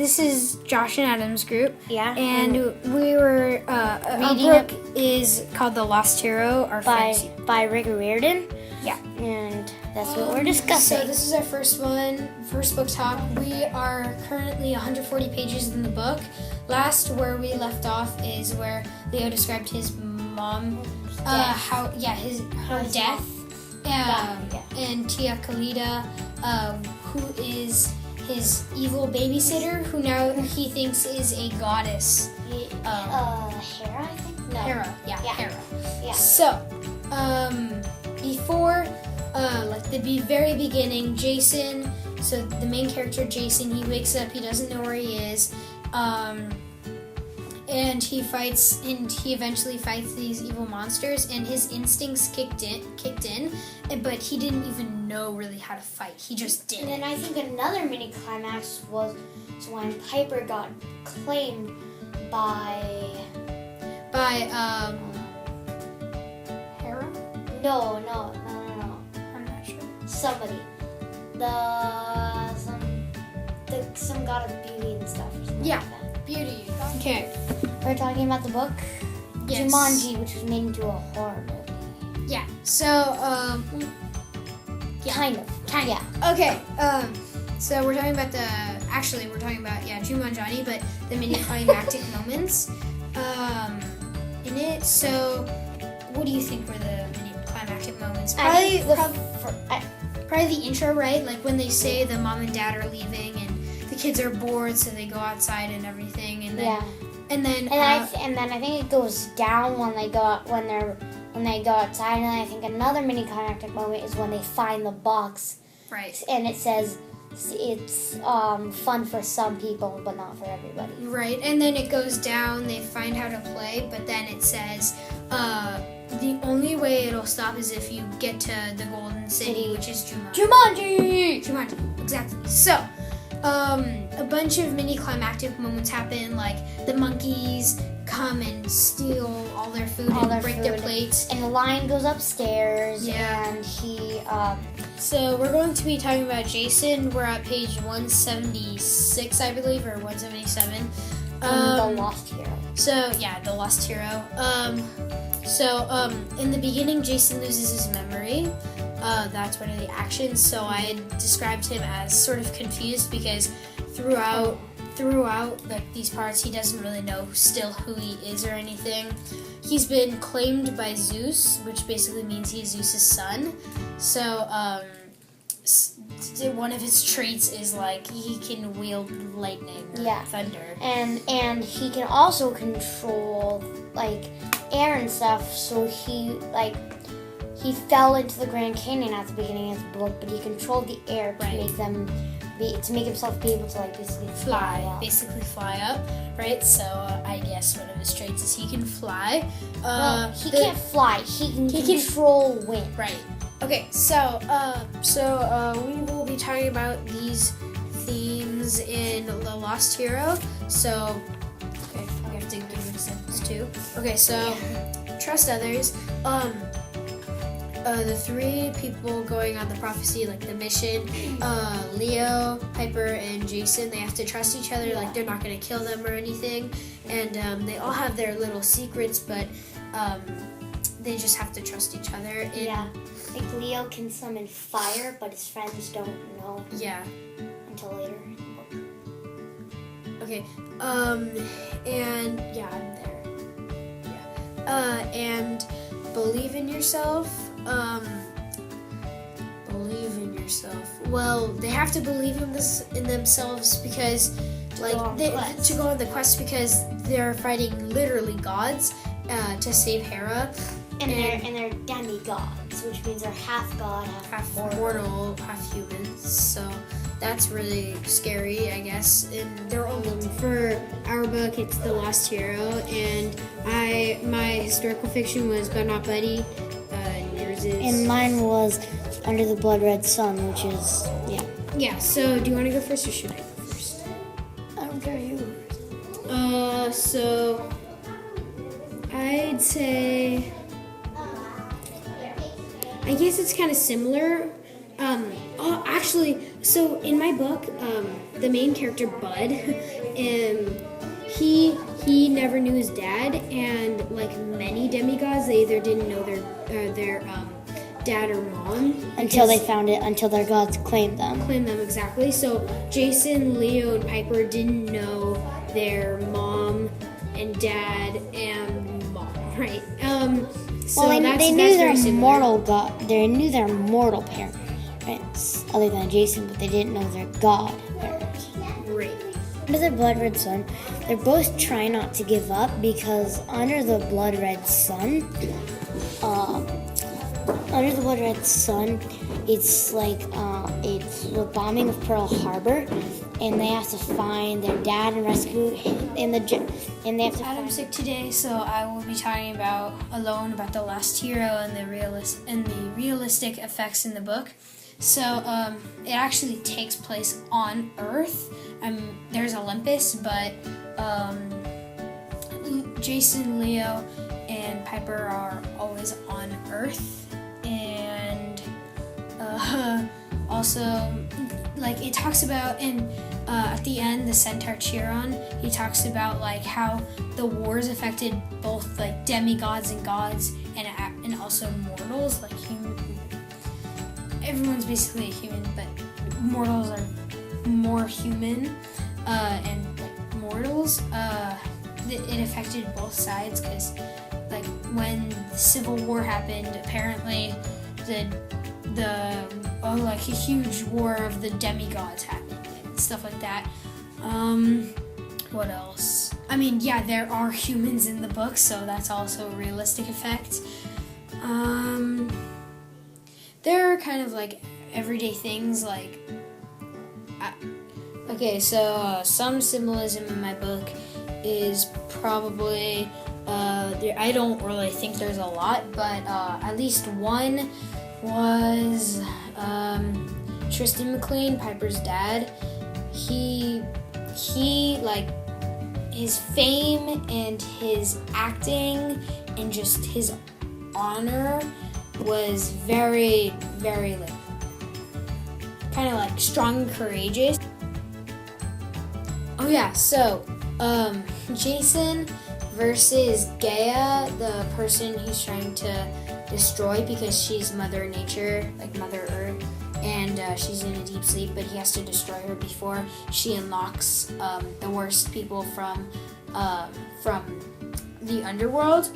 this is Josh and Adam's group. Yeah. And we were our book is called The Lost Hero, our fantasy. by Rick Riordan. Yeah. And that's what we're discussing. So this is our first book talk. We are currently 140 pages in the book. Last where we left off is where Leo described his mom, her death, and Tia Khalida, who is his evil babysitter, who now he thinks is a goddess. Hera, I think? No. Hera, Hera. Yeah. So, before, the very beginning, Jason, so the main character, Jason, he wakes up, he doesn't know where he is, and he eventually fights these evil monsters, and his instincts kicked in, but he didn't even know really how to fight. He just did. And then I think another mini climax was when Piper got claimed by Hera? No. I'm not sure. Somebody. Some god of beauty and stuff or something like that. Beauty. Okay. We're talking about the book Yes. Jumanji, which was made into a horror movie. Yeah. So, Kind of. Yeah. Okay. So we're talking about Jumanji, but the mini climactic moments in it. So, what do you think were the mini climactic moments? Probably the intro, right? Like when they say the mom and dad are leaving and the kids are bored, so they go outside and everything, and then and then I think it goes down when they go outside, and I think another mini climactic moment is when they find the box, right? And it says it's fun for some people, but not for everybody. Right, and then it goes down. They find how to play, but then it says the only way it'll stop is if you get to the Golden City, which is Jumanji. Jumanji, exactly. So, a bunch of mini climactic moments happen, like the monkeys come and steal all their food and break their plates. And the lion goes upstairs, Yeah. and he... So we're going to be talking about Jason. We're at page 176, I believe, or 177. The Lost Hero. So, yeah, the Lost Hero. In the beginning, Jason loses his memory. That's one of the actions. So I had described him as sort of confused because throughout these parts, he doesn't really know still who he is or anything. He's been claimed by Zeus, which basically means he's Zeus's son. So, one of his traits is like he can wield lightning or thunder. And he can also control like air and stuff, so he fell into the Grand Canyon at the beginning of the book, but he controlled the air to make himself be able to basically fly up. Basically fly up, right? So I guess one of his traits is he can fly. He can't fly. He can control wind. Right. Okay. So we will be talking about these themes in The Lost Hero. So we have to give examples too. Okay. So trust others. The three people going on the prophecy, like the mission, Leo, Piper, and Jason, they have to trust each other, like they're not going to kill them or anything, and they all have their little secrets, but they just have to trust each other. Like Leo can summon fire, but his friends don't know until later. Okay, and I'm there. And believe in yourself. Believe in yourself. Well, they have to believe in themselves because, to go on the quest because they're fighting literally gods to save Hera. And they're demigods, which means they're half god, half mortal, half human. So that's really scary, I guess. And they're all for our book. It's The Lost Hero, and my historical fiction was But Not Buddy. Yours is. And mine was Under the Blood Red Sun, which is Yeah. So do you want to go first, or should I go first? I don't care who. So I'd say. I guess it's kind of similar. Actually, So in my book, the main character Bud, he never knew his dad, and like many demigods, they either didn't know their dad or mom Until they found it, until their gods claimed them. claim them exactly. So Jason, Leo, and Piper didn't know their mom and dad and mom, right? So Well, that's, they that's knew very their similar. mortal god. They knew their mortal parents, other than Jason, but they didn't know their god parents. Right. Under the blood red sun, they're both trying not to give up because under the blood red sun, it's like it's the bombing of Pearl Harbor, and they have to find their dad and rescue him and they have to. I'm sick today, so I will be talking about the last hero and the realistic effects in the book. So it actually takes place on Earth. There's Olympus, but Jason, Leo, and Piper are always on Earth, and also like it talks about at the end, the Centaur Chiron, he talks about like how the wars affected both like demigods and gods, and also mortals, like everyone's basically a human, but mortals are more human, and like mortals, it affected both sides because like when the Civil War happened, apparently like a huge war of the demigods happened and stuff like that. What else? I mean, yeah, there are humans in the book, so that's also a realistic effect. There are kind of like everyday things like some symbolism in my book is probably I don't really think there's a lot, but at least one was Tristan McLean, Piper's dad. He like his fame and his acting and just his honor was very, very like kind of like strong and courageous. Oh yeah, so Jason versus Gaia, the person he's trying to destroy because she's Mother Nature, like Mother Earth, and she's in a deep sleep, but he has to destroy her before she unlocks the worst people from the underworld.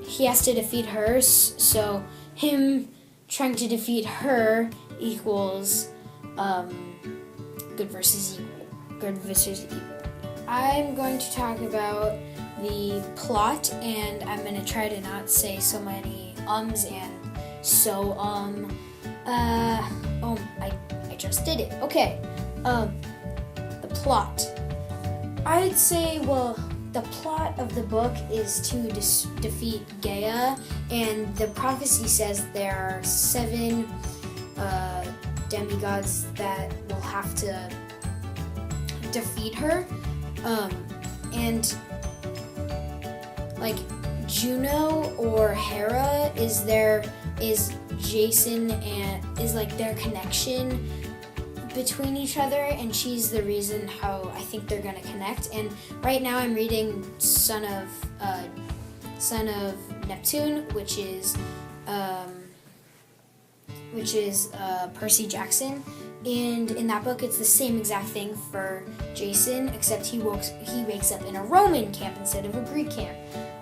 He has to defeat her, so him trying to defeat her equals good versus evil. I'm going to talk about the plot, and I'm going to try to not say so many ums and so I just did it. Okay. The plot. I'd say, well, the plot of the book is to defeat Gaia, and the prophecy says there are 7 demigods that will have to defeat her, and like Juno or Hera is Jason and is like their connection between each other, and she's the reason how I think they're gonna connect. And right now I'm reading Son of Neptune, which is Percy Jackson. And in that book, it's the same exact thing for Jason, except he wakes up in a Roman camp instead of a Greek camp.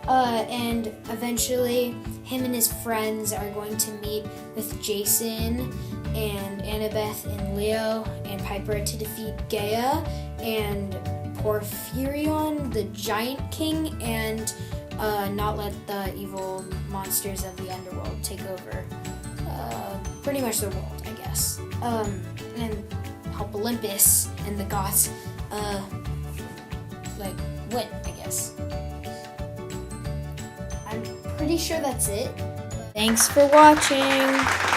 And eventually, him and his friends are going to meet with Jason and Annabeth and Leo and Piper to defeat Gaia and Porphyrion, the Giant King, and not let the evil monsters of the underworld take over pretty much the world, I guess. And help Olympus and the gods win, I guess. I'm pretty sure that's it. Thanks for watching.